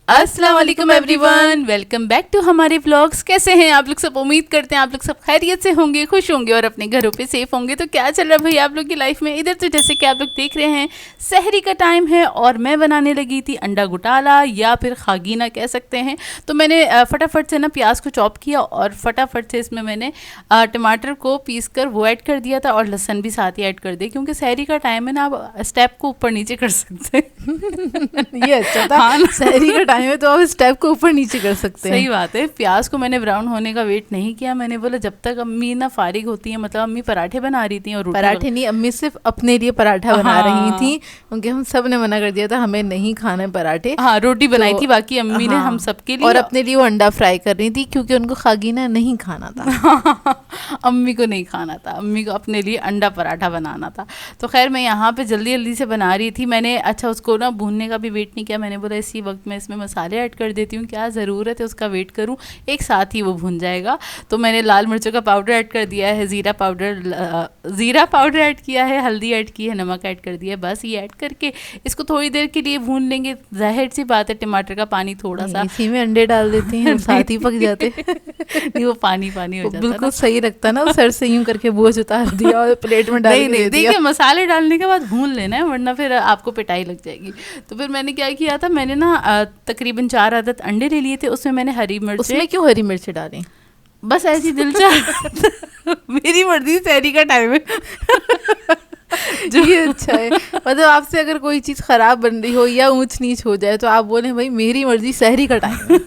अस्सलाम वालेकुम everyone, welcome back to हमारे व्लॉग्स। कैसे हैं आप लोग सब? उम्मीद करते हैं आप लोग सब खैरियत से होंगे, खुश होंगे और अपने घरों पे सेफ होंगे। तो क्या चल रहा है भाई आप लोग की लाइफ में? इधर तो जैसे कि आप लोग देख रहे हैं सहरी का टाइम है और मैं बनाने लगी थी अंडा घोटाला या फिर खागीना कह सकते हैं। तो मैंने फटाफट से ना प्याज को चॉप किया और फटाफट से इसमें मैंने टमाटर को पीस कर वो ऐड कर दिया था और लहसन भी साथ ही ऐड कर दिया, क्योंकि सहरी का टाइम है ना, आप स्टेप को ऊपर नीचे कर सकते हैं। ये अच्छा था। हाँ, सहरी का टाइम है तो आप स्टेप को ऊपर नीचे कर सकते हैं। सही बात है। प्याज को मैंने ब्राउन होने का वेट नहीं किया। मैंने बोला जब तक अम्मी ना फारिग होती है, मतलब अम्मी पराठे बना रही थी और पराठे नहीं, अम्मी सिर्फ अपने लिए पराठा बना रही थी, क्योंकि हम सब ने मना कर दिया था हमें नहीं खाना है पराठे। हाँ, रोटी बनाई थी बाकी अम्मी ने हम सबके लिए, और अपने लिए वो अंडा फ्राई कर रही थी क्योंकि उनको खागीना नहीं खाना था। अम्मी को नहीं खाना था, अम्मी को अपने लिए अंडा पराठा बनाना था। तो खैर मैं यहाँ पे जल्दी जल्दी से बना रही थी। मैंने अच्छा उसको ना भूनने का भी वेट नहीं किया। मैंने बोला इसी वक्त मैं इसमें मसाले ऐड कर देती हूँ, क्या ज़रूरत है उसका वेट करूँ, एक साथ ही वो भून जाएगा। तो मैंने लाल मिर्चों का पाउडर ऐड कर दिया है, ज़ीरा पाउडर ऐड किया है, हल्दी ऐड की है, नमक ऐड कर दिया है। बस ये ऐड करके इसको थोड़ी देर के लिए भून लेंगे। जाहिर सी बात है टमाटर का पानी थोड़ा सा, इसी में अंडे डाल देती हैं साथ ही पक जाते। नहीं वो पानी पानी हो जाता है, बिल्कुल सही लगता ना। सर से यूं करके बोझ उतार दिया और प्लेट में डाल दिया। देखिए मसाले डालने के बाद भून लेना है, वरना फिर आपको पिटाई लग जाएगी। तो फिर मैंने क्या किया था, मैंने ना तकरीबन 4 अदद अंडे ले लिए थे। उसमें मैंने हरी मिर्च, उसमें क्यों हरी मिर्च डाली? बस ऐसी दिल चाह मेरी मर्जी, सहरी का टाइम है। जो ये अच्छा है, मतलब आपसे अगर कोई चीज़ खराब बन रही हो या ऊंच नीच हो जाए तो आप बोले भाई मेरी मर्जी, सहरी का टाइम है।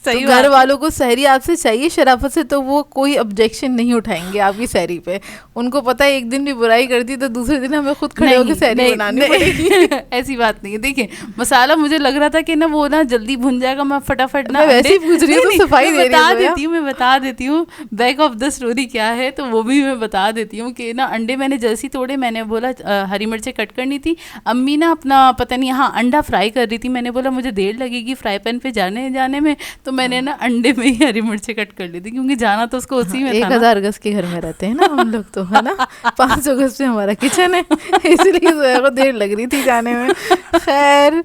सही तो घर वालों को सहरी आपसे चाहिए शराफत से, तो वो कोई ऑब्जेक्शन नहीं उठाएंगे आपकी सहरी पे। उनको पता है एक दिन भी बुराई कर दी तो दूसरे दिन हमें खुद खड़े होकर सहरी बनानी पड़ेगी। ऐसी बात नहीं है। देखिए मसाला मुझे लग रहा था कि ना वो ना जल्दी भुन जाएगा, मैं फटाफट ना वैसे ही पूछ रही हूँ तो सफाई दे रही हूँ। मैं बता देती हूँ बैक ऑफ द स्टोरी क्या है, तो वो भी मैं बता देती हूँ कि ना अंडे मैंने जैसे तोड़े, मैंने बोला हरी मिर्चें कट करनी थी। अम्मी ना अपना पता नहीं हाँ अंडा फ्राई कर रही थी। मैंने बोला मुझे देर लगेगी फ्राई पैन पे जाने में, तो मैंने ना अंडे में ही हरी मिर्चें कट कर ली थी, क्योंकि जाना तो उसको उसी में था। 1000 गज के घर में रहते हैं ना हम लोग तो, है ना। 500 गज पे हमारा किचन है, इसलिए जोया को देर लग रही थी जाने में। खैर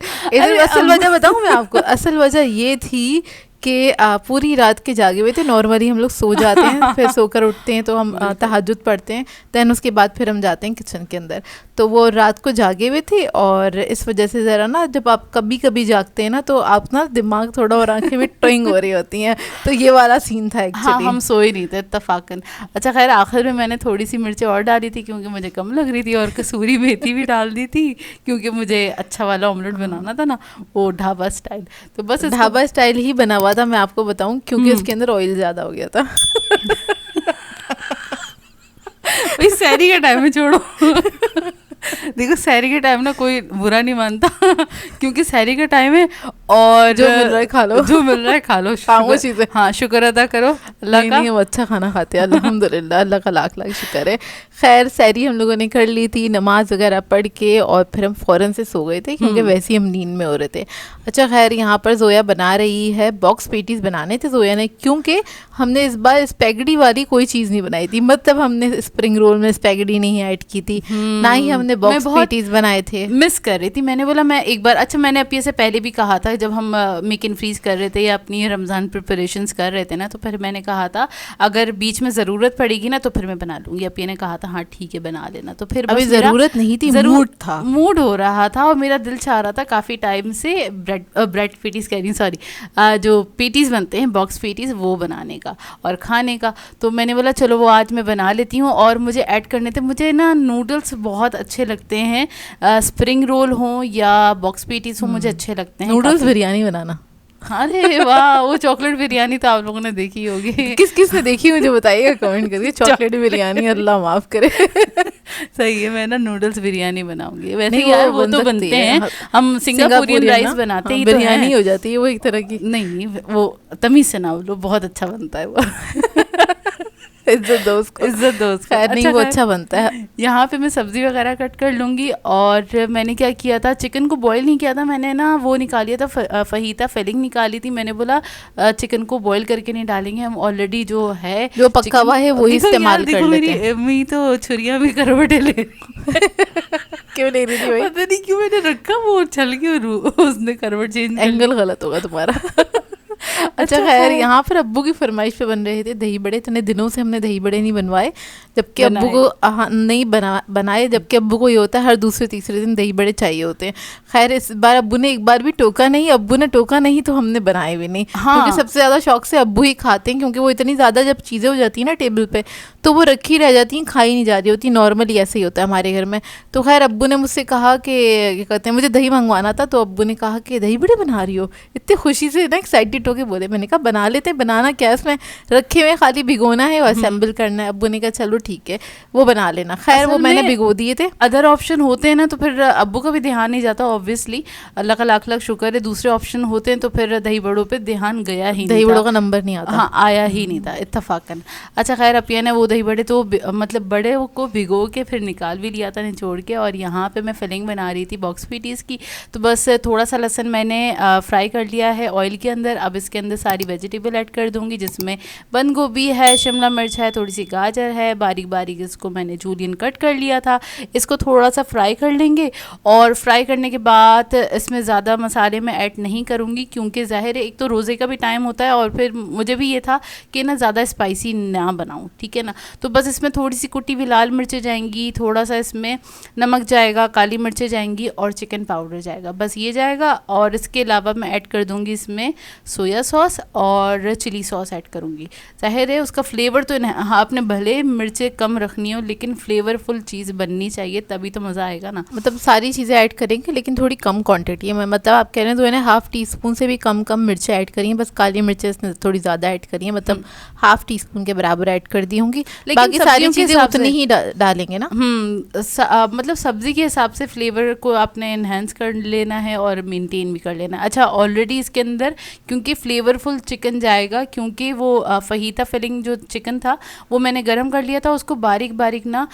असल वजह बताऊं मैं आपको? असल वजह ये थी कि पूरी रात के जागे हुए थे। नॉर्मली हम लोग सो जाते हैं, फिर सोकर उठते हैं तो हम तहज्जुद पढ़ते हैं, दैन उसके बाद फिर हम जाते हैं किचन के अंदर। तो वो रात को जागे हुए थे और इस वजह से ज़रा ना जब आप कभी कभी जागते हैं ना तो आप ना दिमाग थोड़ा और आंखें भी ट्विंग हो रही होती हैं, तो ये वाला सीन था एक्चुअली। हाँ, हम सोए नहीं थे इत्तफाकन। अच्छा खैर आखिर में मैंने थोड़ी सी मिर्चें और डाली थी क्योंकि मुझे कम लग रही थी, और कसूरी मेथी भी डाल दी थी क्योंकि मुझे अच्छा वाला ऑमलेट बनाना था ना, वो ढाबा स्टाइल। तो बस ढाबा स्टाइल ही बना हुआ था, मैं आपको बताऊं, क्योंकि उसके अंदर ऑयल ज़्यादा हो गया था। भाई सहरी का टाइम में छोड़ो। देखो सहरी के टाइम ना कोई बुरा नहीं मानता, क्योंकि सहरी का टाइम है और जो मिल रहा है खा लो, जो मिल रहा है खा लो। वो चीज़ें, हाँ शुक्र अदा करो अल्लाह का। नहीं, वो अच्छा खाना खाते हैं अल्हम्दुलिल्लाह, अल्लाह का लाख लाख शुक्र है। खैर सहरी हम लोगों ने कर ली थी, नमाज वगैरह पढ़ के, और फिर हम फ़ौरन से सो गए थे क्योंकि वैसे ही हम नींद में हो रहे थे। अच्छा खैर यहाँ पर जोया बना रही है बॉक्स पेटीज़। बनाने थे जोया ने, क्योंकि हमने इस बार स्पैगेटी वाली कोई चीज़ नहीं बनाई थी, मतलब हमने स्प्रिंग रोल में स्पैगेटी नहीं ऐड की थी, ना ही हमने बॉक्स पेटीज़ बनाए थे। मिस कर रही थी। मैंने बोला मैं एक बार, अच्छा मैंने अपने से पहले भी कहा था जब हम मेक इन फ्रीज कर रहे थे या अपनी रमज़ान प्रिपरेशंस कर रहे थे ना, तो फिर मैंने कहा था अगर बीच में ज़रूरत पड़ेगी ना तो फिर मैं बना लूँगी। अपी ने कहा था हाँ ठीक है बना लेना। तो फिर अभी ज़रूरत नहीं थी, मूड हो रहा था और मेरा दिल चाह रहा था काफ़ी टाइम से ब्रेड पेटीज़ कह रही, सॉरी, जो पेटीज़ बनते हैं बॉक्स पेटीज़, वो बनाने का और खाने का। तो मैंने बोला चलो वो आज मैं बना लेती हूँ। और मुझे ऐड करने थे, मुझे ना नूडल्स बहुत अच्छे लगते हैं, स्प्रिंग रोल हो या बॉक्स पेटीज़ हो, मुझे अच्छे लगते हैं। नूडल्स बिरयानी बनाना, अरे वाह, वो चॉकलेट बिरयानी तो आप लोगों ने देखी होगी। किस किस ने देखी मुझे बताइएगा कमेंट करके। चॉकलेट बिरयानी अल्लाह माफ़ करे। सही है, मैं ना नूडल्स बिरयानी बनाऊंगी। वैसे यार वो तो बनते हैं, हम सिंगापुरियन राइस बनाते हैं, बिरयानी हो जाती है वो एक तरह की। नहीं वो तमीज़ से ना, वो बहुत अच्छा बनता है वो। इज्जत दो उसको, इज्जत दो उसको। खैर नहीं, वो अच्छा बनता है। यहाँ पे मैं सब्जी वगैरह कट कर लूँगी। और मैंने क्या किया था, चिकन को बॉईल नहीं किया था मैंने ना, वो निकाल लिया था फहीता फिलिंग निकाली थी। मैंने बोला चिकन को बॉईल करके नहीं डालेंगे हम, ऑलरेडी जो है जो पक्का हुआ है वही इस्तेमाल कर लेते हैं। मेरी मी तो छुरिया में करवटे ले क्यों ले रही थी भाई? पता नहीं क्यों मैंने रखा, वो चल के उसने करवट चेंज, एंगल गलत होगा तुम्हारा। अच्छा खैर, यहाँ पर अब्बू की फरमाइश पे बन रहे थे दही बड़े। इतने दिनों से हमने दही बड़े नहीं बनवाए, जबकि अब्बू को नहीं बनाए, जबकि अब्बू को ये होता है हर दूसरे तीसरे दिन दही बड़े चाहिए होते हैं। खैर इस बार अब्बू ने एक बार भी टोका नहीं, अब्बू ने टोका नहीं तो हमने बनाए भी नहीं। हाँ। क्योंकि सबसे ज़्यादा शौक से अब्बू ही खाते हैं, क्योंकि वो इतनी ज़्यादा जब चीज़ें हो जाती हैं ना टेबल पे तो वो रखी रह जाती हैं, खाई नहीं जा रही होती। नॉर्मली ऐसे ही होता है हमारे घर में। तो खैर अब्बू ने मुझसे कहा कि क्या कहते हैं, मुझे दही मंगवाना था, तो अब्बू ने कहा कि दही बड़े बना रही हो, इतनी खुशी से ना एक्साइटेड होके बोले। मैंने कहा बना लेते, बनाना क्या इसमें, रखे हुए खाली भिगोना है और असेंबल करना है। अब्बू ने कहा चलो ठीक है वो बना लेना। खैर वो मैंने भिगो दिए थे। अदर ऑप्शन होते हैं ना तो फिर अब्बू का भी ध्यान नहीं जाता, ऑब्वियसली अल्लाह का लाख लाख शुक्र है। दूसरे ऑप्शन होते हैं तो फिर दही बड़ों पे ध्यान गया ही नहीं, दही बड़ों का नंबर नहीं आता। हाँ आया ही नहीं था इत्तफाकन। अच्छा खैर अपिया ने वो दही बड़े तो मतलब बड़े को भिगो के फिर निकाल भी लिया था निचोड़ के। और यहाँ पे मैं फिलिंग बना रही थी बॉक्स पीटीज की। तो बस थोड़ा सा लहसुन मैंने फ्राई कर लिया है ऑयल के अंदर। अब इसके अंदर सारी वेजिटेबल ऐड कर दूंगी, जिसमें बंद गोभी है, शिमला मिर्च है, थोड़ी सी गाजर है, बारीक बारीक इसको मैंने जूलियन कट कर लिया था। इसको थोड़ा सा फ्राई कर लेंगे। और फ्राई करने के बाद इसमें ज़्यादा मसाले मैं ऐड नहीं करूँगी, क्योंकि ज़ाहिर है एक तो रोज़े का भी टाइम होता है और फिर मुझे भी ये था कि ना ज़्यादा स्पाइसी ना बनाऊँ, ठीक है ना। तो बस इसमें थोड़ी सी कुटी हुई लाल मिर्चें जाएंगी, थोड़ा सा इसमें नमक जाएगा, काली मिर्चें जाएंगी और चिकन पाउडर जाएगा, बस ये जाएगा। और इसके अलावा मैं ऐड कर दूँगी इसमें सोया सॉस और चिली सॉस ऐड करूँगी। ज़ाहिर है उसका फ्लेवर तो हाँ, आपने भले मिर्चें कम रखनी हो लेकिन फ्लेवरफुल चीज़ बननी चाहिए, तभी तो मज़ा आएगा ना। मतलब सारी चीज़ें ऐड करेंगे लेकिन थोड़ी कम क्वांटिटी में। मतलब आप कह रहे हैं तो इन्हें हाफ़ टी स्पून से भी कम मिर्चें ऐड करी हैं, बस काली मिर्चें इसने थोड़ी ज़्यादा ऐड करी हैं, मतलब हाफ़ टी स्पून के बराबर ऐड कर दी होंगी। बाकी सारी चीज़ें उतनी ही डालेंगे ना। मतलब सब्ज़ी के हिसाब से फ्लेवर को आपने इन्हेंस कर लेना है और मेंटेन भी कर लेना है। अच्छा ऑलरेडी इसके अंदर क्योंकि फ्लेवरफुल चिकन जाएगा, क्योंकि वो फहीता फिलिंग जो चिकन था वो मैंने गरम कर लिया था, उसको बारीक बारीक ना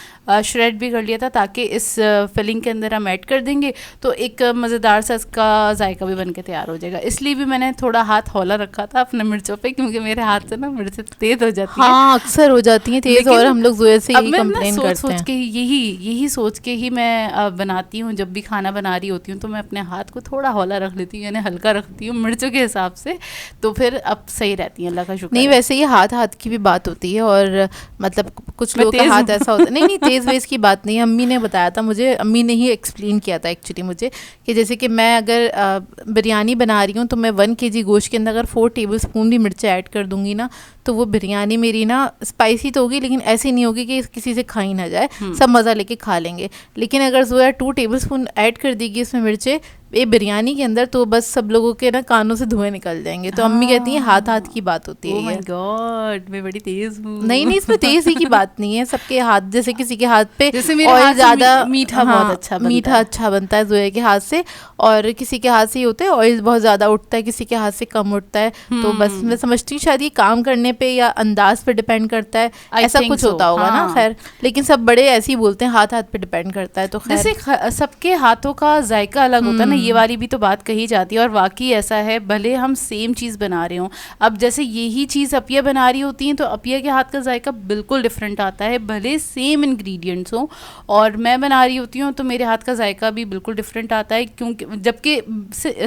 श्रेड भी कर लिया था, ताकि इस फिलिंग के अंदर हम ऐड कर देंगे तो एक मज़ेदार सा इसका जायका भी बन के तैयार हो जाएगा। इसलिए भी मैंने थोड़ा हाथ हौला रखा था अपने मिर्चों पे, क्योंकि मेरे हाथ से ना मिर्चें तेज़ हो जाती हैं। हाँ अक्सर हो जाती हैं तेज़, और हम लोग जोए से यही कंप्लेन करते हैं। सोच के यही सोच के ही मैं बनाती हूँ, जब भी खाना बना रही होती हूँ तो मैं अपने हाथ को थोड़ा हौला रख लेती हूँ, यानी हल्का रखती हूँ मिर्चों के हिसाब से, तो फिर अब सही रहती है, अल्लाह का शुक्र। नहीं वैसे ये हाथ की भी बात होती है, और मतलब कुछ लोगों का हाथ ऐसा होता है। नहीं तेज़ वेज़ की बात नहीं, अम्मी ने बताया था मुझे, अम्मी ने ही एक्सप्लेन किया था एक्चुअली मुझे, कि जैसे कि मैं अगर बिरयानी बना रही हूँ तो मैं 1 kg गोश्त के अंदर अगर 4 टेबल स्पून भी मिर्चें ऐड कर दूंगी ना, तो वो बिरयानी मेरी ना स्पाइसी तो होगी लेकिन ऐसी नहीं होगी कि किसी से खाई ना जाए, सब मज़ा लेके खा लेंगे। लेकिन अगर जोया 2 टेबल स्पून ऐड कर देगी इसमें मिर्चें ये बिरयानी के अंदर, तो बस सब लोगों के ना कानों से धुएं निकल जाएंगे। तो अम्मी कहती हैं हाथ की बात होती है। ओह माय गॉड, मैं बड़ी तेज हूँ। नहीं इसमें तेज़ी की बात नहीं है, सबके हाथ, जैसे किसी के हाथ पे जैसे मेरे हाथ ज़्यादा मीठा बहुत अच्छा बनता है जोया के हाथ से, और किसी के हाथ से ही होता है ऑयल बहुत ज़्यादा उठता है, किसी के हाथ से कम उठता है। तो बस मैं समझती हूँ शायद ये काम करने पे या अंदाज पे डिपेंड करता है, ऐसा कुछ होता होगा ना। खैर लेकिन सब बड़े ऐसे ही बोलते हैं हाथ पे डिपेंड करता है। तो जैसे सबके हाथों का जायका अलग होता है ना, ये वाली भी तो बात कही जाती है, और वाकई ऐसा है, भले हम सेम चीज़ बना रहे हों। अब जैसे यही चीज़ अपिया बना रही होती हैं तो अपिया के हाथ का जायका बिल्कुल डिफरेंट आता है, भले सेम इंग्रेडिएंट्स हों, और मैं बना रही होती हूँ तो मेरे हाथ का जायका भी बिल्कुल डिफरेंट आता है, क्योंकि जबकि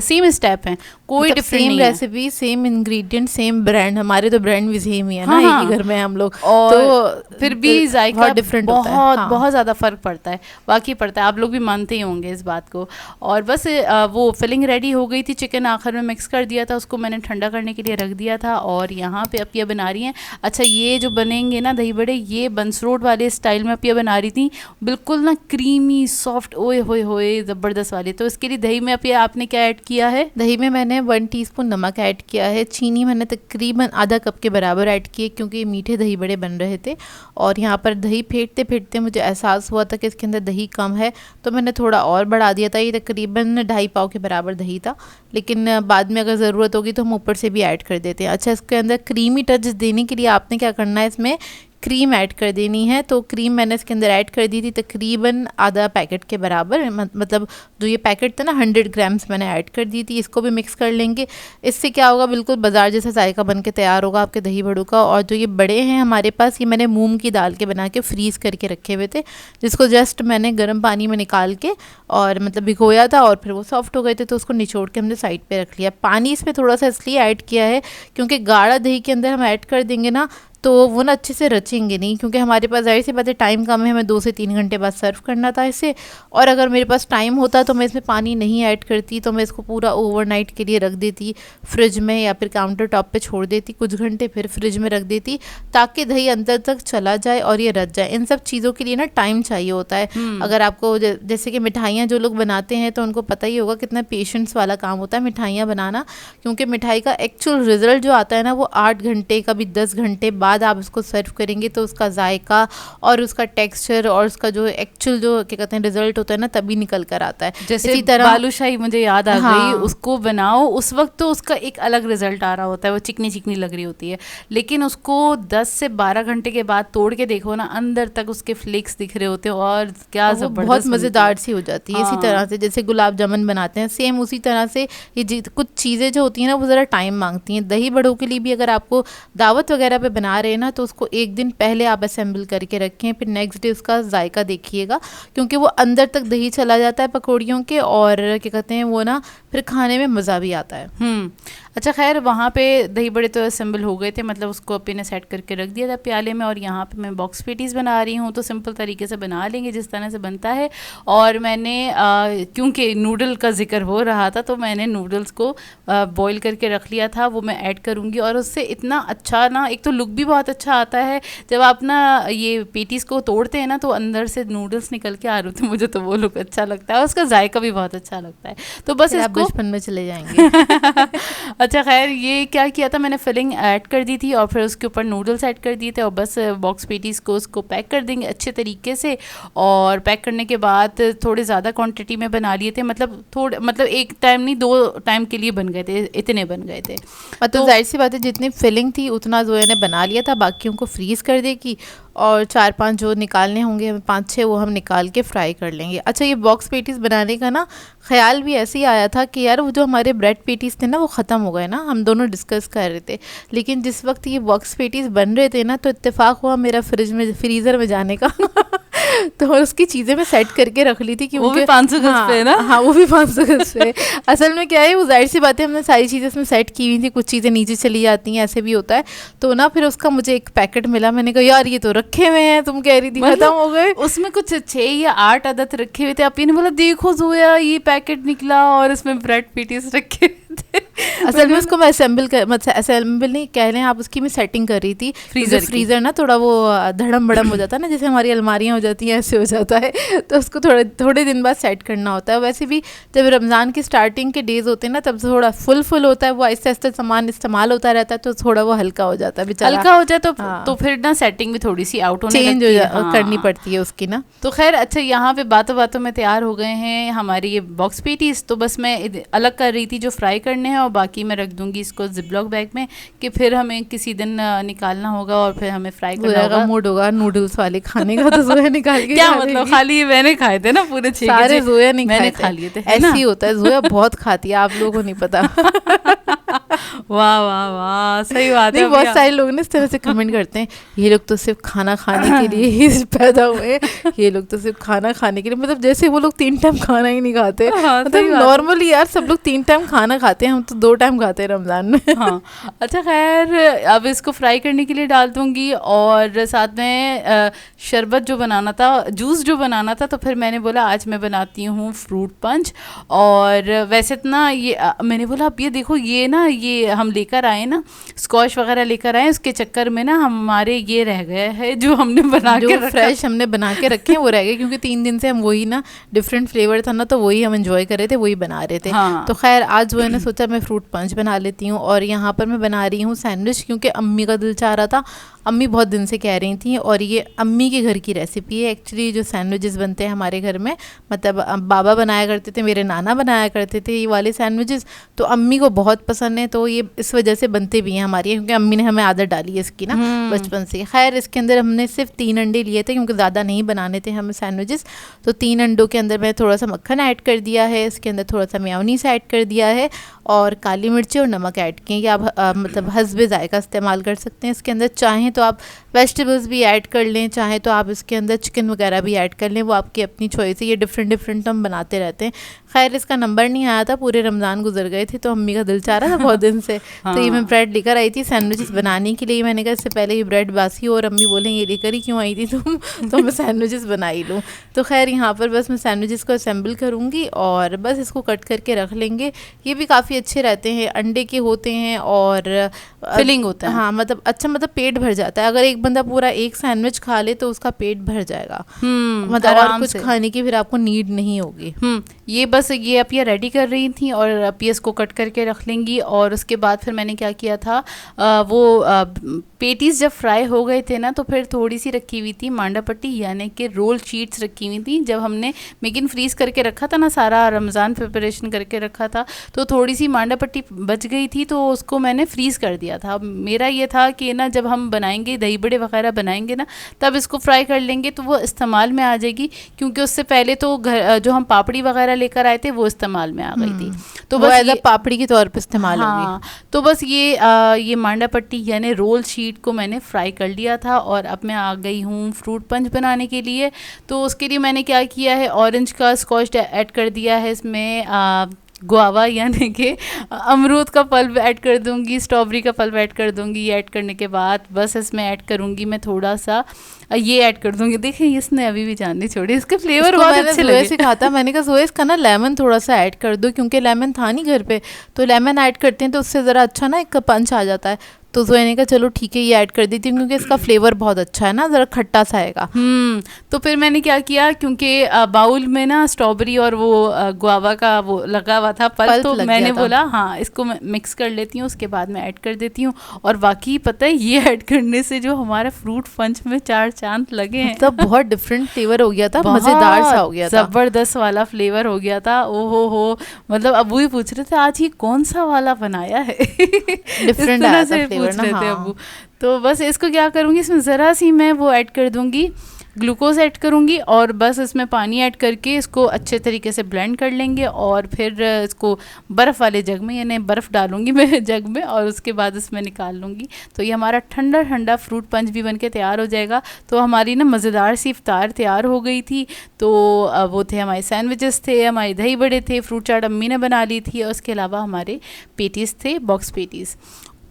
सेम स्टेप हैं, कोई डिफरेंट नहीं है। Same recipe, same ingredient, same brand, हमारे तो ब्रांड भी सेम ही है ना, एक ही घर में हम लोग, और तो फिर भी जायका डिफरेंट होता है। बहुत ज़्यादा फ़र्क पड़ता है, वाकई पड़ता है, आप लोग भी मानते ही होंगे इस बात को। और बस वो फिलिंग रेडी हो गई थी, चिकन आखिर में मिक्स कर दिया था, उसको मैंने ठंडा करने के लिए रख दिया था, और यहाँ पे अपिया बना रही हैं। अच्छा ये जो बनेंगे ना दही बड़े, ये बंसरोड वाले स्टाइल में अपिया बना रही थी, बिल्कुल ना क्रीमी सॉफ्ट, ओए होए होए ज़बरदस्त वाले। तो इसके लिए दही में अपिया आपने क्या ऐड किया है? दही में मैंने 1 टीस्पून नमक ऐड किया है, चीनी मैंने तकरीबन आधा कप के बराबर ऐड की है, क्योंकि मीठे दही बड़े बन रहे थे। और यहाँ पर दही फेंटते फेंटते मुझे एहसास हुआ था कि इसके अंदर दही कम है, तो मैंने थोड़ा और बढ़ा दिया था। ये तकरीबन 2.5 पाव के बराबर दही था, लेकिन बाद में अगर ज़रूरत होगी तो हम ऊपर से भी ऐड कर देते हैं। अच्छा इसके अंदर क्रीमी टच देने के लिए आपने क्या करना है, इसमें क्रीम ऐड कर देनी है। तो क्रीम मैंने इसके अंदर ऐड कर दी थी तकरीबन आधा पैकेट के बराबर, मतलब जो ये पैकेट था ना 100 ग्राम्स मैंने ऐड कर दी थी। इसको भी मिक्स कर लेंगे। इससे क्या होगा, बिल्कुल बाजार जैसा जायका बन के तैयार होगा आपके दही बड़ों का। और जो ये बड़े हैं हमारे पास, ये मैंने मूंग की दाल के बना के फ्रीज़ करके रखे हुए थे, जिसको जस्ट मैंने गर्म पानी में निकाल के और मतलब भिगोया था और फिर वो सॉफ्ट हो गए थे, तो उसको निचोड़ के हमने साइड पे रख लिया। पानी इसमें थोड़ा सा इसलिए ऐड किया है क्योंकि गाढ़ा दही के अंदर हम ऐड कर देंगे ना तो वो ना अच्छे से रचेंगे नहीं, क्योंकि हमारे पास जाहिर सी बात है टाइम कम है, हमें 2 से 3 घंटे बाद सर्व करना था इसे। और अगर मेरे पास टाइम होता तो मैं इसमें पानी नहीं ऐड करती, तो मैं इसको पूरा ओवरनाइट के लिए रख देती फ्रिज में या फिर काउंटर टॉप पे छोड़ देती कुछ घंटे, फिर फ्रिज में रख देती ताकि दही अंदर तक चला जाए और ये रच जाए। इन सब चीज़ों के लिए ना टाइम चाहिए होता है। अगर आपको जैसे कि मिठाइयाँ जो लोग बनाते हैं तो उनको पता ही होगा कितना पेशेंस वाला काम होता है मिठाइयाँ बनाना, क्योंकि मिठाई का एक्चुअल रिजल्ट जो आता है ना वो 8 घंटे कभी 10 घंटे बाद आप उसको सर्व करेंगे तो उसका जायका और उसका टेक्सचर और उसका जो एक्चुअल जो क्या कहते हैं रिजल्ट होता है ना तभी निकल कर आता है। जैसे इसी तरह बालूशाही मुझे याद आ हाँ, गई, उसको बनाओ उस वक्त तो उसका एक अलग रिजल्ट आ रहा होता है, वो चिकनी चिकनी लग रही होती है, लेकिन उसको 10 से 12 घंटे के बाद तोड़ के देखो ना अंदर तक उसके फ्लेक्स दिख रहे होते हैं और क्या जबरदस्त, बहुत मज़ेदार सी हो जाती है। हाँ। इसी तरह से जैसे गुलाब जामुन बनाते हैं सेम उसी तरह से ये कुछ चीज़ें जो होती हैं ना वो ज़रा टाइम मांगती हैं। दही बड़ों के लिए भी अगर आपको दावत वगैरह पे बना रहे हैं ना तो उसको एक दिन पहले आप असेंबल करके रखें, फिर नेक्स्ट डे उसका जायका देखिएगा, क्योंकि वो अंदर तक दही चला जाता है पकौड़ियों के और क्या कहते हैं वो ना फिर खाने में मज़ा भी आता है। अच्छा खैर वहाँ पे दही बड़े तो असेंबल हो गए थे, मतलब उसको अपने ने सेट करके रख दिया था प्याले में, और यहाँ पे मैं बॉक्स पेटीज़ बना रही हूँ तो सिंपल तरीके से बना लेंगे जिस तरह से बनता है। और मैंने क्योंकि नूडल का जिक्र हो रहा था तो मैंने नूडल्स को बॉईल करके रख लिया था, वो मैं ऐड करूँगी और उससे इतना अच्छा ना, एक तो लुक भी बहुत अच्छा आता है जब आप ना ये पेटीज़ को तोड़ते हैं ना तो अंदर से नूडल्स निकल के आ रहे थे, मुझे तो वो लुक अच्छा लगता है, उसका जायका भी बहुत अच्छा लगता है। तो बस इसको बचपन में चले जाएंगे। अच्छा खैर ये क्या किया था मैंने, फिलिंग ऐड कर दी थी और फिर उसके ऊपर नूडल्स ऐड कर दिए थे और बस बॉक्स पेटीज़ को उसको पैक कर देंगे अच्छे तरीके से। और पैक करने के बाद थोड़े ज़्यादा क्वांटिटी में बना लिए थे, मतलब एक टाइम नहीं 2 टाइम के लिए बन गए थे, इतने बन गए थे। तो जाहिर सी बात है जितनी फिलिंग थी उतना जोया ने बना लिया था, बाकियों को फ्रीज़ कर देगी और 4-5 जो निकालने होंगे हमें 5-6 वो हम निकाल के फ्राई कर लेंगे। अच्छा ये बॉक्स पेटीज़ बनाने का ना ख्याल भी ऐसे ही आया था कि यार वो जो हमारे ब्रेड पेटीज़ थे ना वो ख़त्म हो गए ना, हम दोनों डिस्कस कर रहे थे, लेकिन जिस वक्त ये बॉक्स पेटीज़ बन रहे थे ना तो इत्तेफाक हुआ मेरा फ्रीज़र में जाने का तो उसकी चीज़ें मैं सेट करके रख ली थी कि वो भी 500 गज पे ना। हाँ वो भी 500 गज पे। असल में क्या है वो जाहिर सी बात है हमने सारी चीज़ें इसमें सेट की हुई थी, कुछ चीज़ें नीचे चली जाती हैं ऐसे भी होता है। तो ना फिर उसका मुझे एक पैकेट मिला, मैंने कहा यार ये तो रखे हुए हैं, तुम कह रही थी खत्म हो गए, उसमें कुछ 6 या 8 अदद रखे हुए थे। आप ने बोला देखो जोया ये पैकेट निकला और इसमें ब्रेड पेटीज रखे थे। असल में उसको मैं असेंबल नहीं कह रहे हैं आप, उसकी मैं सेटिंग कर रही थी। फ्रीज़र ना थोड़ा वो धड़म बड़म हो जाता है ना, जैसे हमारी अलमारियाँ हो जाती हैं ऐसे हो जाता है, तो उसको थोड़े दिन बाद सेट करना होता है। वैसे भी जब रमज़ान की स्टार्टिंग के डेज़ होते हैं ना तब थोड़ा फुल होता है, वो आहिस्ते आहिस्ते सामान इस्तेमाल होता रहता है तो थोड़ा वो हल्का हो जाता है, बेचारा हल्का हो जाए तो फिर ना सेटिंग भी थोड़ी सी आउट होने चेंज करनी पड़ती है उसकी ना। तो खैर अच्छा यहाँ पे बातों बातों में तैयार हो गए हैं हमारी ये बॉक्स पेटीज, तो बस मैं अलग कर रही थी जो फ्राई करने हैं और बाकी मैं रख दूंगी इसको जिपलॉक बैग में कि फिर हमें किसी दिन निकालना होगा और फिर हमें फ्राई करना होगा। मूड होगा नूडल्स वाले खाने का तो जोया निकाल के क्या मतलब खाली मैंने खाए थे ना पूरे 6 सारे जोया नहीं मैंने खा लिए थे, ऐसे ही होता है, जोया बहुत खाती है, आप लोगों को नहीं पता। वाह वाह वाह सही बात है। बहुत सारे लोग ना इस तरह से कमेंट करते हैं ये लोग तो सिर्फ खाना खाने के लिए ही पैदा हुए, ये लोग तो सिर्फ खाना खाने के लिए, मतलब जैसे वो लोग 3 टाइम खाना ही नहीं खाते। मतलब नॉर्मली यार सब लोग 3 टाइम खाना खाते हैं, हम तो 2 टाइम खाते हैं रमजान में। हाँ अच्छा खैर अब इसको फ्राई करने के लिए डाल दूंगी और साथ में शरबत जो बनाना था, जूस जो बनाना था, तो फिर मैंने बोला आज मैं बनाती हूँ फ्रूट पंच। और वैसे तो ना ये मैंने बोला अब ये देखो ये ना ये हम लेकर आए ना स्क्वॉश वगैरह लेकर आए, उसके चक्कर में ना हमारे ये रह गए है जो हमने बना के फ्रेश हमने बना के रखे हैं वो रह गए, क्योंकि 3 दिन से हम वही ना डिफरेंट फ्लेवर था ना तो वही हम एंजॉय कर रहे थे, वही बना रहे थे। हाँ। तो खैर आज वो ने सोचा मैं फ्रूट पंच बना लेती हूँ और यहाँ पर मैं बना रही हूँ सैंडविच, क्योंकि अम्मी का दिल चाह रहा था। अम्मी बहुत दिन से कह रही थी, और ये अम्मी के घर की रेसिपी है एक्चुअली। जो सैंडविचेस बनते हैं हमारे घर में, मतलब बाबा बनाया करते थे, मेरे नाना बनाया करते थे ये वाले सैंडविचेस, तो अम्मी को बहुत पसंद है, तो ये इस वजह से बनते भी हैं हमारी, क्योंकि अम्मी ने हमें आदत डाली है इसकी ना बचपन से। खैर इसके अंदर हमने सिर्फ 3 अंडे लिए थे, क्योंकि ज़्यादा नहीं बनाने थे हमें सैंडविचेस, तो 3 अंडों के अंदर मैंने थोड़ा सा मक्खन ऐड कर दिया है, इसके अंदर थोड़ा सा मेयोनीज ऐड कर दिया है, और काली मिर्ची और नमक ऐड किए। या आप मतलब हस्बे जायका इस्तेमाल कर सकते हैं इसके अंदर। चाहें तो आप वेजिटेबल्स भी ऐड कर लें, चाहें तो आप इसके अंदर चिकन वगैरह भी ऐड कर लें, वो आपकी अपनी चॉइस है। ये डिफरेंट हम बनाते रहते हैं। खैर इसका नंबर नहीं आया था, पूरे रमज़ान गुजर गए थे, तो अम्मी का दिल चाह रहा था बहुत दिन से। हाँ। तो ये मैं ब्रेड लेकर आई थी सैंडविचेस बनाने के लिए। मैंने कहा इससे पहले ये ब्रेड बासी हो, और अम्मी बोलें ये लेकर ही क्यों आई थी तुम, तो मैं सैंडविचेस बनाई लूँ। तो खैर यहाँ पर बस मैं सैंडविचेस को असेंबल करूँगी, और बस इसको कट करके रख लेंगे। ये भी काफ़ी अच्छे रहते हैं, अंडे के होते हैं और फिलिंग होता है। हाँ मतलब अच्छा, मतलब पेट भर जाता है। अगर एक बंदा पूरा एक सैंडविच खा ले तो उसका पेट भर जाएगा, मतलब और कुछ खाने की फिर आपको नीड नहीं होगी। ये बस ये अब ये रेडी कर रही थी, और अब ये इसको कट करके रख लेंगी। और उसके बाद फिर मैंने क्या किया था, पेटीज जब फ्राई हो गए थे ना, तो फिर थोड़ी सी रखी हुई थी मांडा पट्टी, यानी कि रोल शीट्स रखी हुई थी। जब हमने मेकिन फ्रीज करके रखा था ना, सारा रमज़ान प्रिपरेशन करके रखा था, तो थोड़ी सी मांडा पट्टी बच गई थी, तो उसको मैंने फ्रीज कर दिया था। मेरा ये था कि ना जब हम बनाएंगे दही बड़े वगैरह बनाएंगे ना, तब इसको फ्राई कर लेंगे तो वो इस्तेमाल में आ जाएगी, क्योंकि उससे पहले तो जो हम पापड़ी वगैरह लेकर आए थे वो इस्तेमाल में आ गई थी, तो वो बस एज अ पापड़ी के तौर पे इस्तेमाल होगी। हाँ, तो बस ये मांडा पट्टी यानी रोल शीट को मैंने फ्राई कर लिया था। और अब मैं आ गई हूँ फ्रूट पंच बनाने के लिए। तो उसके लिए मैंने क्या किया है, ऑरेंज का स्कॉच ऐड कर दिया है इसमें, गुआवा यानी कि अमरूद का पल्प ऐड कर दूंगी, स्ट्रॉबेरी का पल्प ऐड कर दूंगी। ये ऐड करने के बाद बस इसमें ऐड करूंगी मैं थोड़ा सा ये ऐड कर दूंगी। देखिए इसने अभी भी जान नहीं छोड़ी, इसके फ्लेवर बहुत अच्छे लगे। सिखा था मैंने कहा जोए इसका ना लेमन थोड़ा सा ऐड कर दो, क्योंकि लेमन था नहीं घर पे, तो लेमन ऐड करते हैं तो उससे ज़रा अच्छा ना एक पंच आ जाता है। तो जोए ने कहा चलो ठीक है ये ऐड कर देती हूँ, क्योंकि इसका फ्लेवर बहुत अच्छा है ना, ज़रा खट्टा सा आएगा। तो फिर मैंने क्या किया, क्योंकि बाउल में ना स्ट्रॉबेरी और वो गुआवा का वो लगा हुआ था पल्प, तो मैंने बोला हाँ इसको मैं मिक्स कर लेती हूँ, उसके बाद मैं ऐड कर देती हूँ। और वाकई पता है ये ऐड करने से जो हमारा फ्रूट पंच में 4 चांद लगे हैं, मतलब बहुत डिफरेंट फ्लेवर हो गया था, मज़ेदार सा हो गया था, ज़बरदस्त वाला फ्लेवर हो गया था। ओहो हो, मतलब अबू ही पूछ रहे थे आज ये कौन सा वाला बनाया है, डिफरेंट आया था फ्लेवर ना। अबू तो बस इसको क्या करूँगी, इसमें ज़रा सी मैं वो ऐड कर दूँगी, ग्लूकोज ऐड करूँगी, और बस इसमें पानी ऐड करके इसको अच्छे तरीके से ब्लेंड कर लेंगे। और फिर इसको बर्फ़ वाले जग में यानी बर्फ़ डालूंगी मैं जग में, और उसके बाद इसमें निकाल लूँगी। तो ये हमारा ठंडा ठंडा फ्रूट पंच भी बनके तैयार हो जाएगा। तो हमारी ना मज़ेदार सी इफ्तार तैयार हो गई थी। तो वो थे हमारे सैंडविचेस थे, हमारे दही बड़े थे, फ्रूट चाट अम्मी ने बना ली थी, और उसके अलावा हमारे पेटीज़ थे, बॉक्स पेटीज़।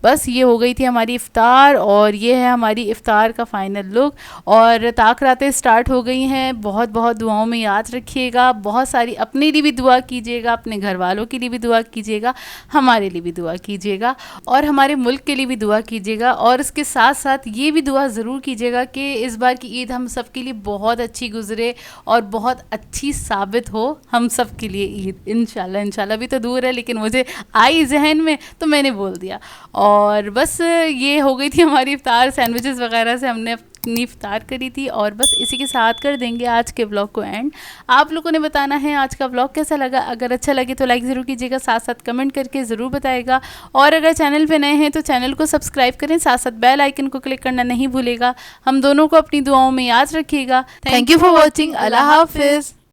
बस ये हो गई थी हमारी इफ़्तार, और ये है हमारी इफ़्तार का फ़ाइनल लुक। और ताक रातें स्टार्ट हो गई हैं, बहुत बहुत दुआओं में याद रखिएगा, बहुत सारी अपने लिए भी दुआ कीजिएगा, अपने घर वालों के लिए भी दुआ कीजिएगा, हमारे लिए भी दुआ कीजिएगा, और हमारे मुल्क के लिए भी दुआ कीजिएगा। और इसके साथ साथ ये भी दुआ ज़रूर कीजिएगा कि इस बार की ईद हम सब के लिए बहुत अच्छी गुजरे और बहुत अच्छी साबित हो हम सब के लिए ईद, इंशाल्लाह। इंशाल्लाह भी तो दूर है, लेकिन मुझे आई जहन में तो मैंने बोल दिया। और बस ये हो गई थी हमारी इफ्तार, सैंडविचेस वगैरह से हमने अपनी इफ्तार करी थी। और बस इसी के साथ कर देंगे आज के व्लॉग को एंड। आप लोगों ने बताना है आज का व्लॉग कैसा लगा। अगर अच्छा लगे तो लाइक ज़रूर कीजिएगा, साथ साथ कमेंट करके ज़रूर बताइएगा। और अगर चैनल पे नए हैं तो चैनल को सब्सक्राइब करें, साथ साथ बेल आइकन को क्लिक करना नहीं भूलेगा। हम दोनों को अपनी दुआओं में याद रखिएगा। Thank you for watching. Allah हाफिज़।